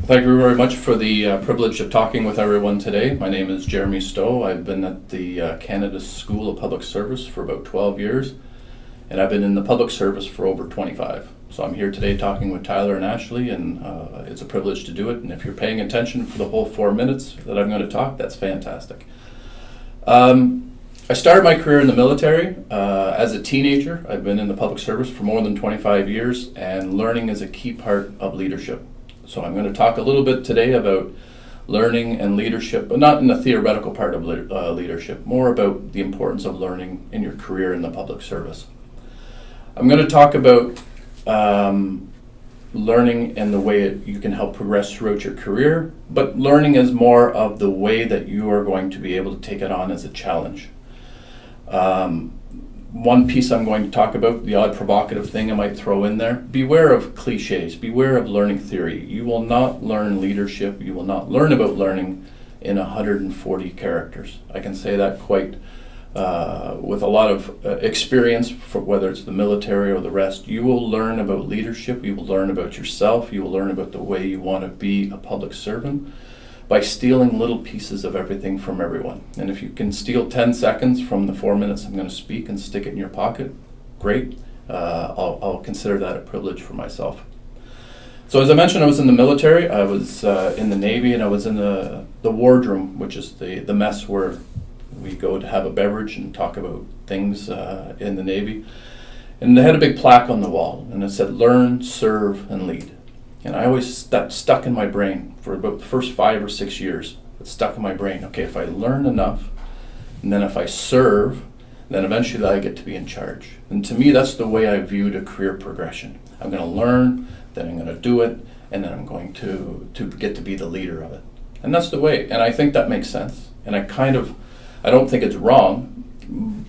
Thank you very much for the privilege of talking with everyone today. My name is Jeremy Stowe. I've been at the Canada School of Public Service for about 12 years, and I've been in the public service for over 25. So I'm here today talking with Tyler and Ashley, and it's a privilege to do it. And if you're paying attention for the whole 4 minutes that I'm going to talk, that's fantastic. I started my career in the military as a teenager. I've been in the public service for more than 25 years, and learning is a key part of leadership. So I'm going to talk a little bit today about learning and leadership, but not in the theoretical part of leadership, more about the importance of learning in your career in the public service. I'm going to talk about learning and the way you can help progress throughout your career, but learning is more of the way that you are going to be able to take it on as a challenge. One piece I'm going to talk about, the odd provocative thing I might throw in there, beware of cliches, beware of learning theory. You will not learn leadership, you will not learn about learning in 140 characters. I can say that quite with a lot of experience, for whether it's the military or the rest. You will learn about leadership, you will learn about yourself, you will learn about the way you want to be a public servant by stealing little pieces of everything from everyone. And if you can steal 10 seconds from the 4 minutes I'm going to speak and stick it in your pocket, great. I'll consider that a privilege for myself. So as I mentioned, I was in the military, I was in the Navy, and I was in the wardroom, which is the mess where we go to have a beverage and talk about things in the Navy. And they had a big plaque on the wall, and it said, "Learn, serve, and lead." And I always, that stuck in my brain for about the first 5 or 6 years. It stuck in my brain. Okay, if I learn enough, and then if I serve, then eventually I get to be in charge. And to me, that's the way I viewed a career progression. I'm going to learn, then I'm going to do it, and then I'm going to get to be the leader of it. And that's the way. And I think that makes sense. And I don't think it's wrong,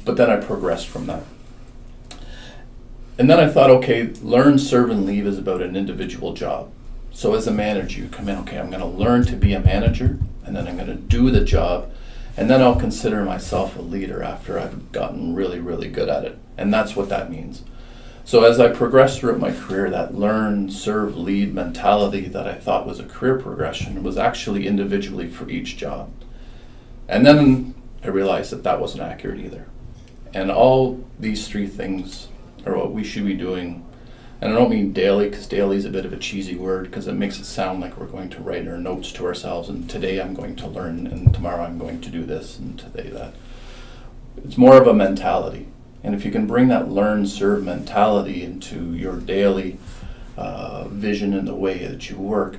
but then I progressed from that. And then I thought, okay, learn, serve, and lead is about an individual job. So as a manager, you come in, okay, I'm going to learn to be a manager, and then I'm going to do the job, and then I'll consider myself a leader after I've gotten really, really good at it. And that's what that means. So as I progressed throughout my career, that learn, serve, lead mentality that I thought was a career progression was actually individually for each job. And then I realized that that wasn't accurate either. And all these three things are what we should be doing. And I don't mean daily, because daily is a bit of a cheesy word, because it makes it sound like we're going to write our notes to ourselves, and today I'm going to learn, and tomorrow I'm going to do this, and today that. It's more of a mentality. And if you can bring that learn, serve mentality into your daily vision and the way that you work,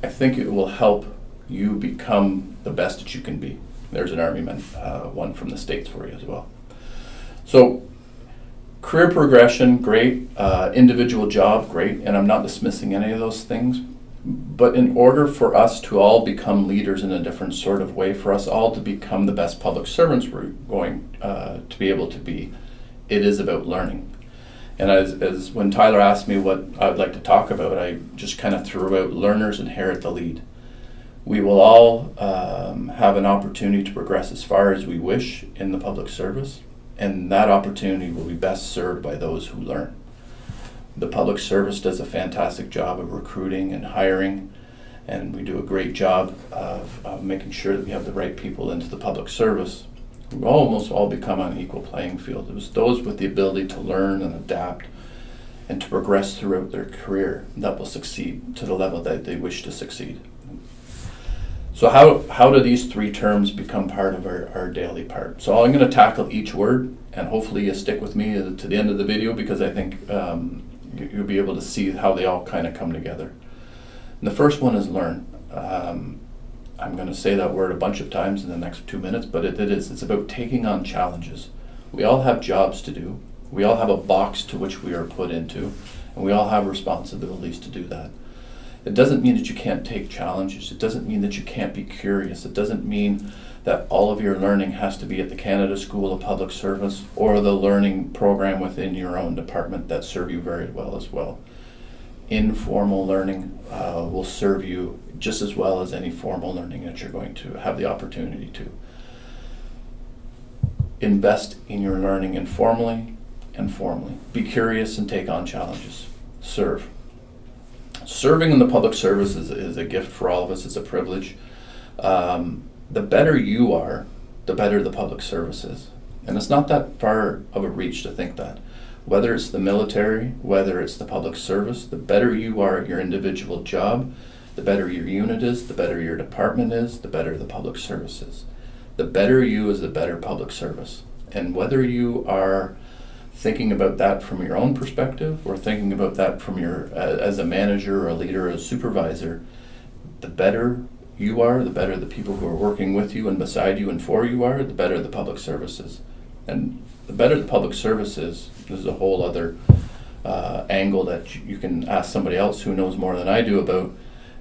I think it will help you become the best that you can be. There's an Army one from the States for you as well. So, career progression, great. Individual job, great. And I'm not dismissing any of those things. But in order for us to all become leaders in a different sort of way, for us all to become the best public servants we're going to be able to be, it is about learning. And as when Tyler asked me what I would like to talk about, I just kind of threw out learners inherit the lead. We will all have an opportunity to progress as far as we wish in the public service. And that opportunity will be best served by those who learn. The public service does a fantastic job of recruiting and hiring, and we do a great job of making sure that we have the right people into the public service. We almost all become on an equal playing field. It was those with the ability to learn and adapt and to progress throughout their career that will succeed to the level that they wish to succeed. So how do these three terms become part of our daily part? So I'm going to tackle each word, and hopefully you stick with me to the end of the video, because I think you'll be able to see how they all kind of come together. And the first one is learn. I'm going to say that word a bunch of times in the next 2 minutes, but it's about taking on challenges. We all have jobs to do. We all have a box to which we are put into, and we all have responsibilities to do that. It doesn't mean that you can't take challenges. It doesn't mean that you can't be curious. It doesn't mean that all of your learning has to be at the Canada School of Public Service or the learning program within your own department that serve you very well as well. Informal learning will serve you just as well as any formal learning that you're going to have the opportunity to. Invest in your learning informally and formally. Be curious and take on challenges. Serve. serving in the public service is a gift for all of us. It's a privilege. The better you are, the better the public service is. And it's not that far of a reach to think that. Whether it's the military, whether it's the public service, the better you are at your individual job, the better your unit is, the better your department is, the better the public service is. The better you is the better public service. And whether you are thinking about that from your own perspective or thinking about that from your as a manager or a leader or a supervisor, the better you are, the better the people who are working with you and beside you and for you are, the better the public service is. And the better the public service is, there's a whole other angle that you can ask somebody else who knows more than I do about.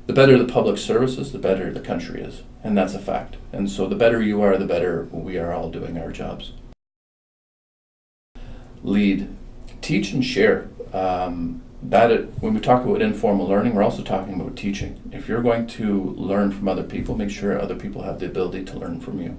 The better the public service is, the better the country is. And that's a fact. And so the better you are, the better we are all doing our jobs. Lead. Teach and share. When we talk about informal learning, we're also talking about teaching. If you're going to learn from other people, make sure other people have the ability to learn from you.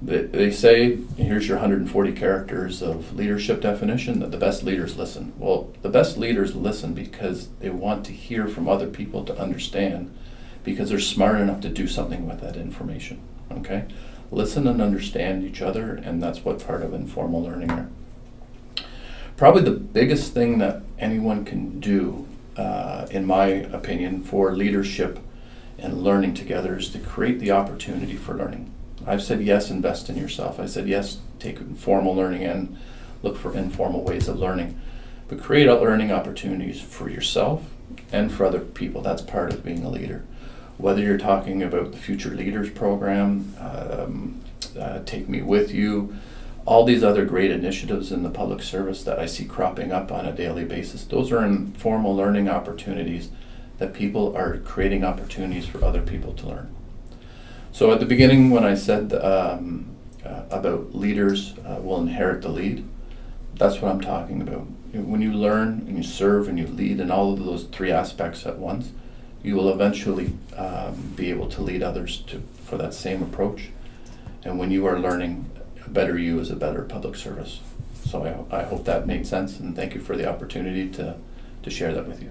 They say, here's your 140 characters of leadership definition, that the best leaders listen. Well, the best leaders listen because they want to hear from other people to understand, because they're smart enough to do something with that information. Okay? Listen and understand each other, and that's what part of informal learning are. Probably the biggest thing that anyone can do, in my opinion, for leadership and learning together is to create the opportunity for learning. I've said yes, invest in yourself. I said yes, take formal learning and look for informal ways of learning. But create learning opportunities for yourself and for other people. That's part of being a leader. Whether you're talking about the Future Leaders Program, Take Me With You, all these other great initiatives in the public service that I see cropping up on a daily basis, those are informal learning opportunities that people are creating opportunities for other people to learn. So at the beginning when I said about leaders will inherit the lead, that's what I'm talking about. When you learn and you serve and you lead in all of those three aspects at once, you will eventually be able to lead others for that same approach. And when you are learning, a better you is a better public service. So I hope that made sense, and thank you for the opportunity to share that with you.